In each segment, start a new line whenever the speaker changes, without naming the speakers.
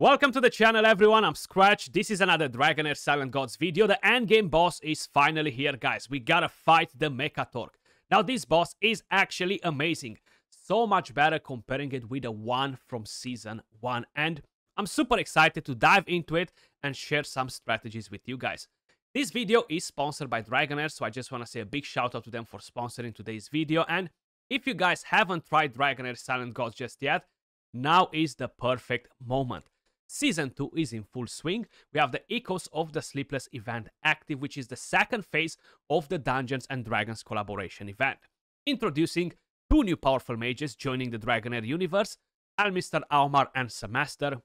Welcome to the channel, everyone. I'm Skratch. This is another Dragonheir Silent Gods video. The endgame boss is finally here, guys. We gotta fight the Mekkatorque. Now, this boss is actually amazing. So much better comparing it with the one from Season 1. And I'm super excited to dive into it and share some strategies with you guys. This video is sponsored by Dragonheir, so I just want to say a big shout out to them for sponsoring today's video. And if you guys haven't tried Dragonheir Silent Gods just yet, now is the perfect moment. Season 2 is in full swing. We have the Echoes of the Sleepless event active, which is the second phase of the Dungeons and Dragons collaboration event. Introducing two new powerful mages joining the Dragonheir universe, Mr. Aumar and Semester.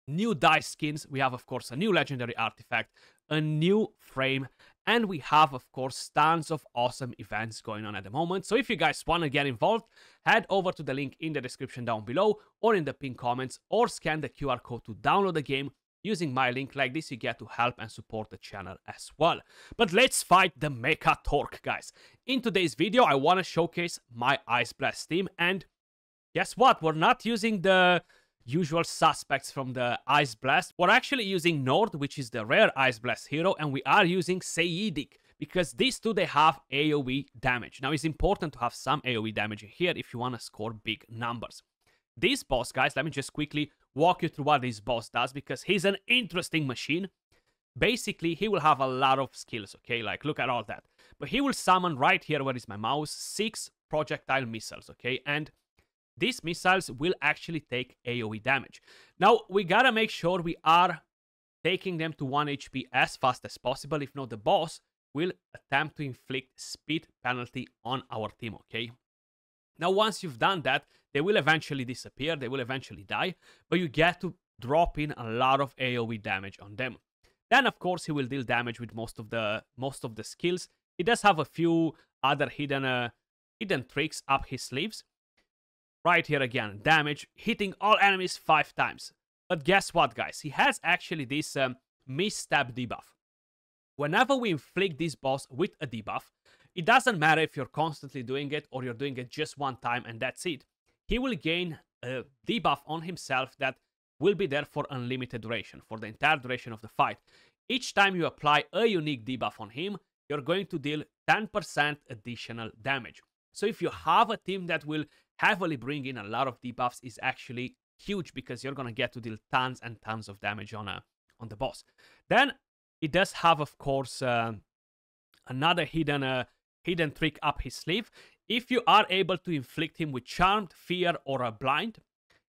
New dice skins, we have of course a new legendary artifact, a new frame, and we have of course tons of awesome events going on at the moment. So if you guys want to get involved, head over to the link in the description down below or in the pinned comments, or scan the QR code to download the game. Using my link like this, you get to help and support the channel as well. But let's fight the Mekkatorque, guys. In today's video, I want to showcase my Ice Blast team, and guess what? We're not using the usual suspects from the Ice Blast. We're actually using Nord, which is the rare Ice Blast hero, and we are using Seidik, because these two, they have AoE damage. Now, it's important to have some AoE damage in here if you want to score big numbers. This boss, guys, let me just quickly walk you through what this boss does, because he's an interesting machine. Basically, he will have a lot of skills, okay? Like, look at all that. But he will summon right here, where is my mouse, 6 projectile missiles, okay? And these missiles will actually take AoE damage. Now, we gotta make sure we are taking them to 1 HP as fast as possible. If not, the boss will attempt to inflict speed penalty on our team, okay? Now, once you've done that, they will eventually disappear. They will eventually die. But you get to drop in a lot of AoE damage on them. Then, of course, he will deal damage with most of the skills. He does have a few other hidden tricks up his sleeves. Right here again, damage, hitting all enemies 5 times. But guess what, guys? He has actually this misstep debuff. Whenever we inflict this boss with a debuff, it doesn't matter if you're constantly doing it or you're doing it just one time and that's it. He will gain a debuff on himself that will be there for unlimited duration, for the entire duration of the fight. Each time you apply a unique debuff on him, you're going to deal 10% additional damage. So if you have a team that will heavily bring in a lot of debuffs, is actually huge, because you're going to get to deal tons and tons of damage on the boss. Then it does have, of course, another hidden trick up his sleeve. If you are able to inflict him with Charmed, Fear, or a Blind,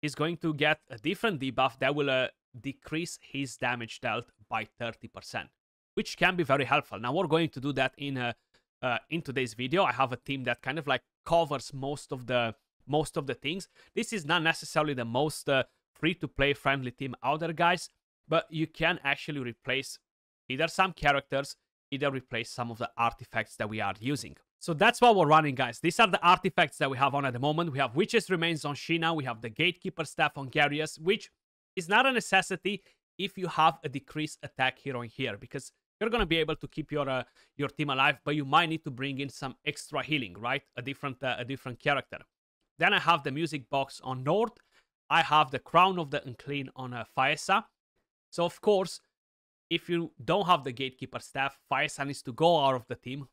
he's going to get a different debuff that will decrease his damage dealt by 30%, which can be very helpful. Now, we're going to do that in today's video. I have a team that kind of like covers most of the things. This is not necessarily the most free-to-play friendly team out there, guys, but you can actually replace either some characters, either replace some of the artifacts that we are using. So that's what we're running, guys. These are the artifacts that we have on at the moment. We have Witch's Remains on Sheena. We have the Gatekeeper Staff on Garius, which is not a necessity if you have a decreased attack hero in here, because you're going to be able to keep your team alive, but you might need to bring in some extra healing, right? A different character. Then I have the Music Box on Nord. I have the Crown of the Unclean on Faesa. So, of course, if you don't have the Gatekeeper Staff, Faesa needs to go out of the team,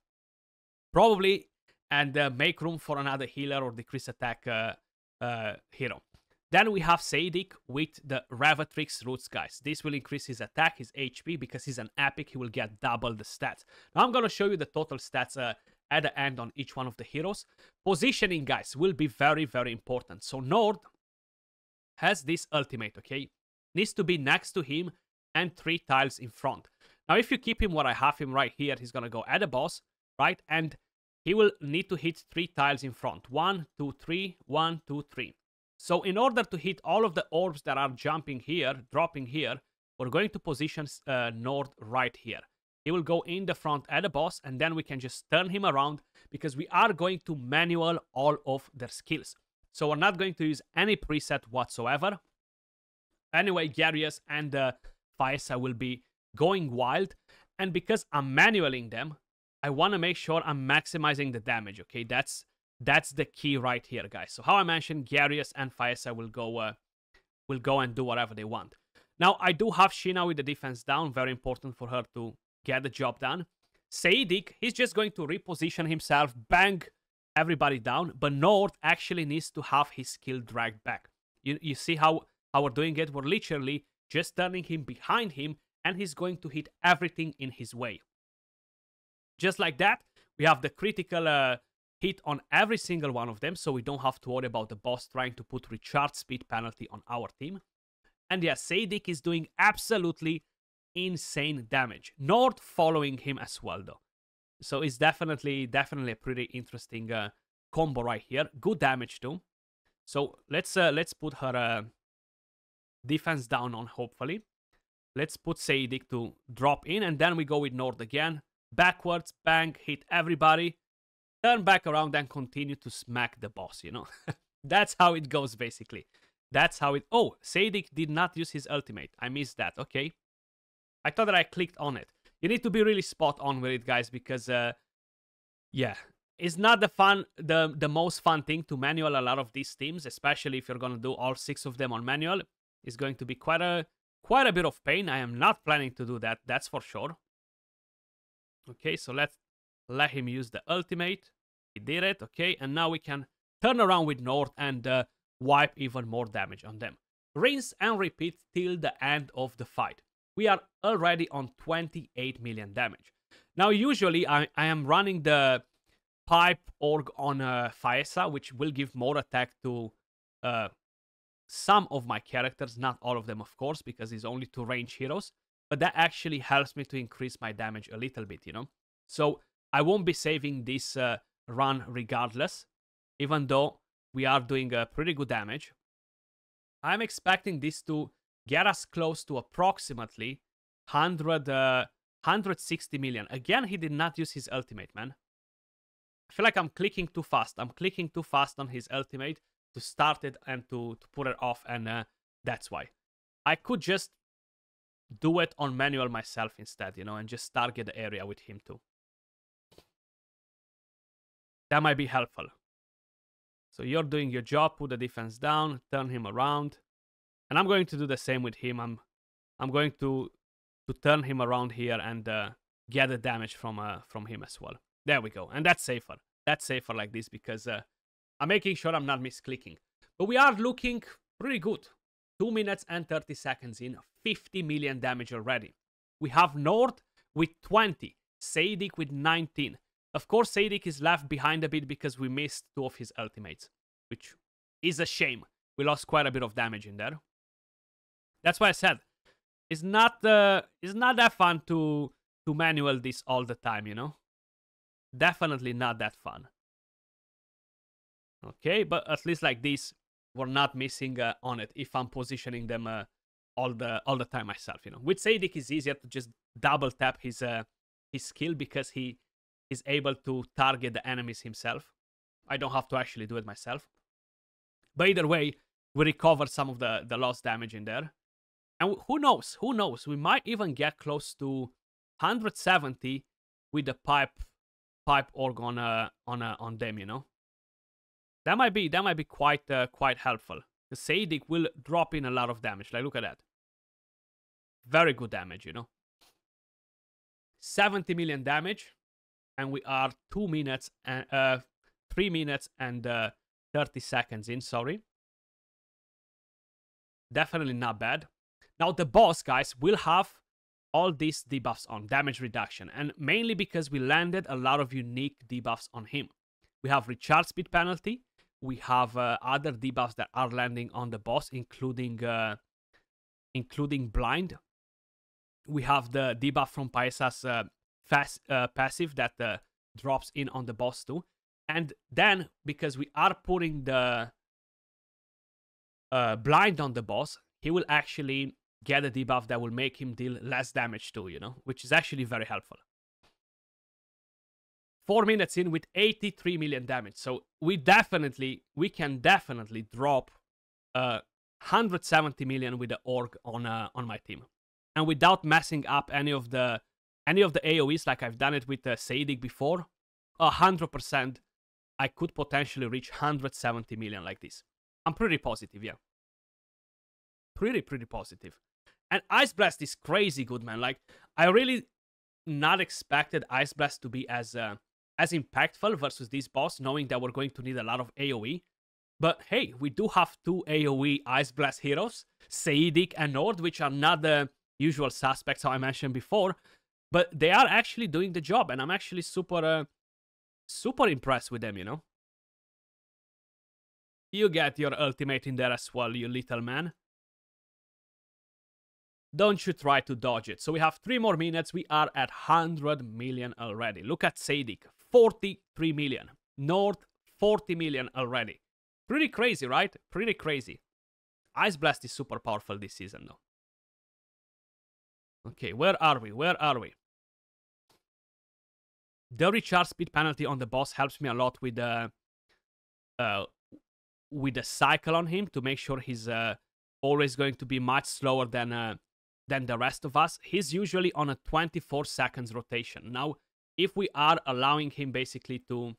probably, and make room for another healer or decrease attack hero. Then we have Seidik with the Revatrix Roots, guys. This will increase his attack, his HP, because he's an epic. He will get double the stats. Now I'm going to show you the total stats at the end on each one of the heroes. Positioning, guys, will be very, very important. So Nord has this ultimate, okay? Needs to be next to him and 3 tiles in front. Now, if you keep him where I have him right here, he's going to go at the boss, right? And he will need to hit 3 tiles in front. 1, 2, 3, 1, 2, 3. So in order to hit all of the orbs that are jumping here, dropping here, we're going to position Nord right here. He will go in the front at the boss, and then we can just turn him around, because we are going to manual all of their skills. So we're not going to use any preset whatsoever. Anyway, Garius and Faesa will be going wild, and because I'm manualing them, I want to make sure I'm maximizing the damage, okay? That's the key right here, guys. So how I mentioned, Garius and Faesa will go and do whatever they want. Now, I do have Sheena with the defense down. Very important for her to get the job done. Seidik, he's just going to reposition himself, bang everybody down. But Nord actually needs to have his skill dragged back. You see how we're doing it? We're literally just turning him behind him, and he's going to hit everything in his way. Just like that, we have the critical hit on every single one of them, so we don't have to worry about the boss trying to put recharge speed penalty on our team. And yeah, Seidik is doing absolutely insane damage. Nord following him as well, though. So it's definitely a pretty interesting combo right here. Good damage too. So let's put her defense down on, hopefully. Let's put Seidik to drop in, and then we go with Nord again. Backwards, bang, hit everybody. Turn back around and continue to smack the boss, you know. That's how it goes, basically. That's how it... Oh, Seidik did not use his ultimate. I missed that. Okay. I thought that I clicked on it. You need to be really spot on with it, guys, because, yeah, it's not the most fun thing to manual a lot of these teams, especially if you're going to do all 6 of them on manual. It's going to be quite a bit of pain. I am not planning to do that, that's for sure. Okay, so let's let him use the ultimate. He did it, okay, and now we can turn around with Nord and wipe even more damage on them. Rinse and repeat till the end of the fight. We are already on 28 million damage. Now, usually I am running the Pipe Org on Faesa, which will give more attack to some of my characters, not all of them, of course, because it's only 2 range heroes. But that actually helps me to increase my damage a little bit, you know. So I won't be saving this run regardless, even though we are doing pretty good damage. I'm expecting this to get us close to approximately 160 million. Again, he did not use his ultimate, man. I feel like I'm clicking too fast. I'm clicking too fast on his ultimate to start it and to put it off, and that's why. I could just do it on manual myself instead, you know, and just target the area with him too. That might be helpful. So you're doing your job, put the defense down, turn him around. And I'm going to do the same with him. I'm going to turn him around here and get the damage from him as well. There we go. And that's safer. That's safer like this because I'm making sure I'm not misclicking. But we are looking pretty good. 2 minutes and 30 seconds in, 50 million damage already. We have Nord with 20, Seidik with 19. Of course, Seidik is left behind a bit because we missed 2 of his ultimates, which is a shame. We lost quite a bit of damage in there. That's why I said it's not that fun to manual this all the time, you know. Definitely not that fun. Okay, but at least like this, we're not missing on it if I'm positioning them all the time myself, you know. With Seidik, it's easier to just double tap his skill because he is able to target the enemies himself. I don't have to actually do it myself. But either way, we recover some of the lost damage in there. And who knows? Who knows? We might even get close to 170 with the pipe org on them, you know. That might be quite helpful. The Seidik will drop in a lot of damage. Like, look at that. Very good damage, you know. 70 million damage, and we are 2 minutes and 3 minutes and 30 seconds in. Sorry. Definitely not bad. Now the boss, guys, will have all these debuffs on damage reduction, and mainly because we landed a lot of unique debuffs on him. We have recharge speed penalty. We have other debuffs that are landing on the boss, including blind. We have the debuff from Paesa's passive that drops in on the boss too. And then, because we are putting the blind on the boss, he will actually get a debuff that will make him deal less damage too, you know, which is actually very helpful. 4 minutes in with 83 million damage. So we can definitely drop 170 million with the org on my team. And without messing up any of the AoEs like I've done it with Seidik before, 100% I could potentially reach 170 million like this. I'm pretty positive, yeah. Pretty positive. And Ice Blast is crazy good, man. Like, I really not expected Ice Blast to be as impactful versus this boss, knowing that we're going to need a lot of AoE. But hey, we do have 2 AoE Ice Blast heroes, Seidik and Nord, which are not the usual suspects how I mentioned before, but they are actually doing the job, and I'm actually super impressed with them, you know? You get your ultimate in there as well, you little man. Don't you try to dodge it. So we have 3 more minutes. We are at 100 million already. Look at Seidik, 43 million. Nord, 40 million already. Pretty crazy, right? Pretty crazy. Ice Blast is super powerful this season, though. Okay, where are we? Where are we? The recharge speed penalty on the boss helps me a lot with the cycle on him to make sure he's always going to be much slower than the rest of us. He's usually on a 24 seconds rotation. Now, if we are allowing him basically to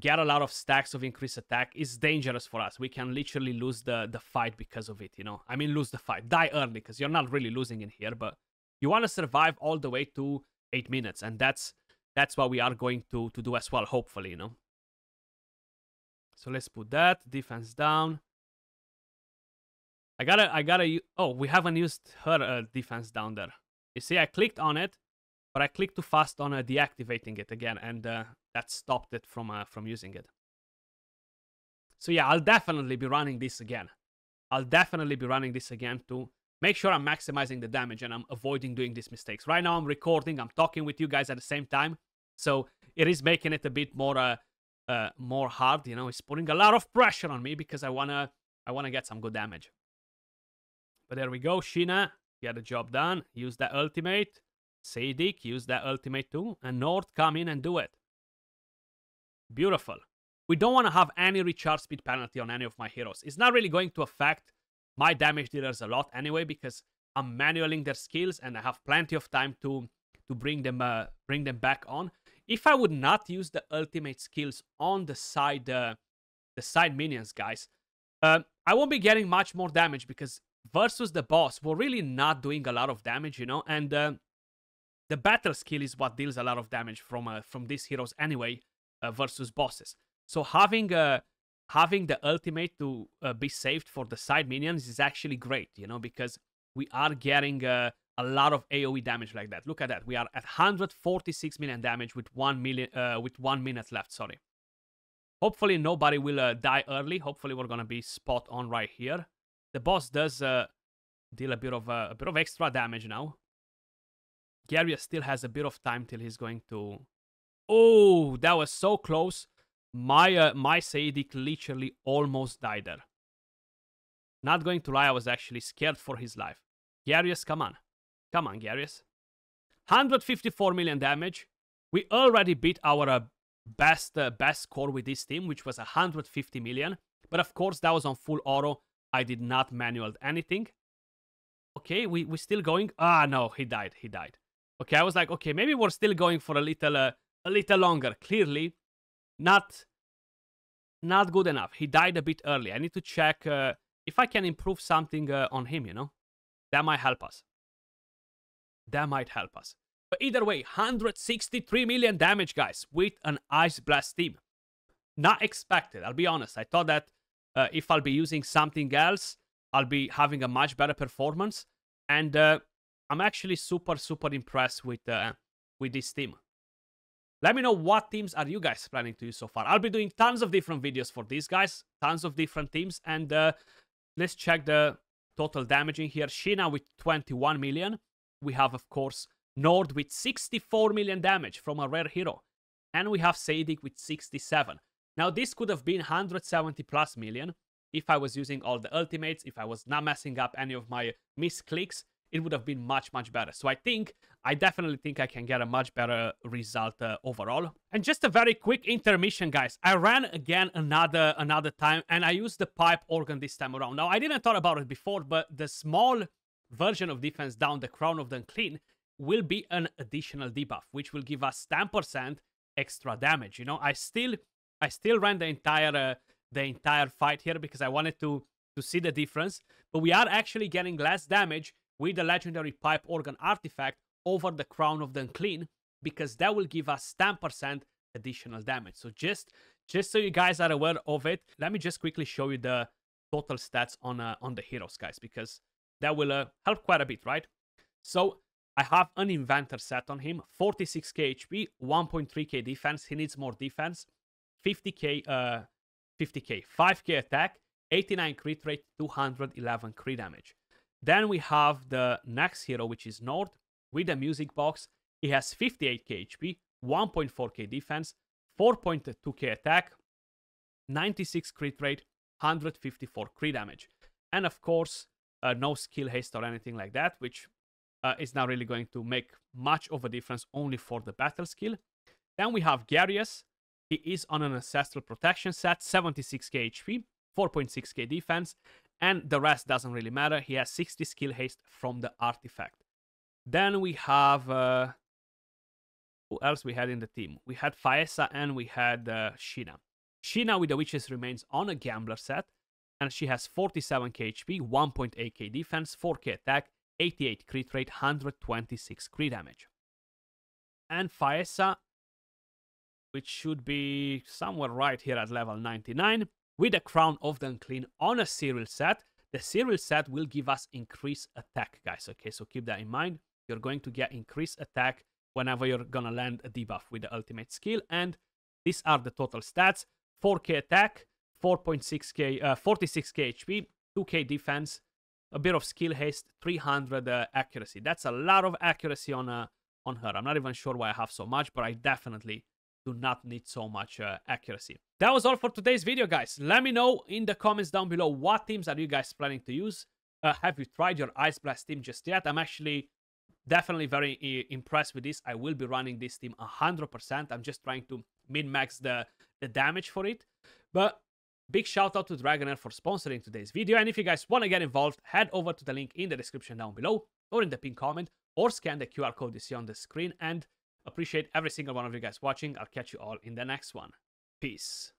get a lot of stacks of increased attack, it's dangerous for us. We can literally lose the fight because of it, you know? I mean, lose the fight. Die early, because you're not really losing in here, but you want to survive all the way to 8 minutes, and that's what we are going to do as well, hopefully, you know? So let's put that. Defense down. I gotta... Oh, we haven't used her defense down there. You see, I clicked on it, but I clicked too fast on deactivating it again, and that stopped it from using it. So yeah, I'll definitely be running this again. I'll definitely be running this again to make sure I'm maximizing the damage and I'm avoiding doing these mistakes. Right now I'm recording, I'm talking with you guys at the same time, so it is making it a bit more hard, you know. It's putting a lot of pressure on me because I wanna get some good damage. But there we go, Sheena, get the job done. Use that ultimate. Seidik, use that ultimate too. And Nord, come in and do it. Beautiful. We don't want to have any recharge speed penalty on any of my heroes. It's not really going to affect my damage dealers a lot anyway, because I'm manualing their skills and I have plenty of time to bring them back on. If I would not use the ultimate skills on the side minions, guys, I won't be getting much more damage, because versus the boss, we're really not doing a lot of damage, you know, and the battle skill is what deals a lot of damage from these heroes anyway, versus bosses. So having the ultimate to be saved for the side minions is actually great, you know, because we are getting a lot of AoE damage like that. Look at that. We are at 146 million damage with 1 minute left. Sorry. Hopefully nobody will die early. Hopefully we're gonna be spot on right here. The boss does deal a bit of extra damage now. Garrus still has a bit of time till he's going to... Oh, that was so close. My Seidik literally almost died there. Not going to lie, I was actually scared for his life. Garrus, come on. Come on, Garrus. 154 million damage. We already beat our best score with this team, which was 150 million. But of course, that was on full auto. I did not manual anything. Okay, we still going. Ah, no, he died. He died. Okay, I was like, okay, maybe we're still going for a little longer. Clearly, not good enough. He died a bit early. I need to check if I can improve something on him, you know? That might help us. That might help us. But either way, 163 million damage, guys, with an Ice Blast team. Not expected, I'll be honest. I thought that if I'll be using something else, I'll be having a much better performance. And I'm actually super impressed with this team. Let me know what teams are you guys planning to use so far. I'll be doing tons of different videos for these guys, tons of different teams, and let's check the total damaging here. Sheena with 21 million. We have, of course, Nord with 64 million damage from a rare hero. And we have Seidik with 67. Now, this could have been 170 plus million if I was using all the ultimates, if I was not messing up any of my misclicks. It would have been much better. So I definitely think I can get a much better result overall. And just a very quick intermission, guys. I ran again another time, and I used the pipe organ this time around. Now, I didn't thought about it before, but the small version of defense down, the Crown of the Unclean, will be an additional debuff, which will give us 10% extra damage. You know, I still ran the entire fight here because I wanted to see the difference. But we are actually getting less damage with the legendary pipe organ artifact over the Crown of the Unclean, because that will give us 10% additional damage. So just so you guys are aware of it, let me just quickly show you the total stats on the heroes, guys, because that will help quite a bit, right? So I have an inventor set on him, 46k HP, 1.3k defense. He needs more defense, 50k, 5k attack, 89 crit rate, 211 crit damage. Then we have the next hero, which is Nord, with the music box. He has 58k HP, 1.4k defense, 4.2k attack, 96 crit rate, 154 crit damage. And of course, no skill haste or anything like that, which is not really going to make much of a difference, only for the battle skill. Then we have Garius. He is on an Ancestral Protection set, 76k HP, 4.6k defense, and the rest doesn't really matter. He has 60 skill haste from the artifact. Then we have... who else we had in the team? We had Faesa and we had Sheena. Sheena with the Witch's Remains on a Gambler set, and she has 47k HP, 1.8k defense, 4k attack, 88 crit rate, 126 crit damage. And Faesa, which should be somewhere right here at level 99, with the Crown of the Unclean on a Serial set. The Serial set will give us increased attack, guys. Okay, so keep that in mind. You're going to get increased attack whenever you're gonna land a debuff with the ultimate skill. And these are the total stats: 4k attack, 4.6k, 46k HP, 2k defense, a bit of skill haste, 300 accuracy. That's a lot of accuracy on her. I'm not even sure why I have so much, but I definitely do not need so much accuracy. That was all for today's video, guys. Let me know in the comments down below, what teams are you guys planning to use? Have you tried your Ice Blast team just yet? I'm actually definitely very impressed with this. I will be running this team 100%. I'm just trying to min-max the damage for it. But big shout out to Dragonheir for sponsoring today's video. And if you guys want to get involved, head over to the link in the description down below, or in the pinned comment, or scan the QR code you see on the screen. And appreciate every single one of you guys watching. I'll catch you all in the next one. Peace.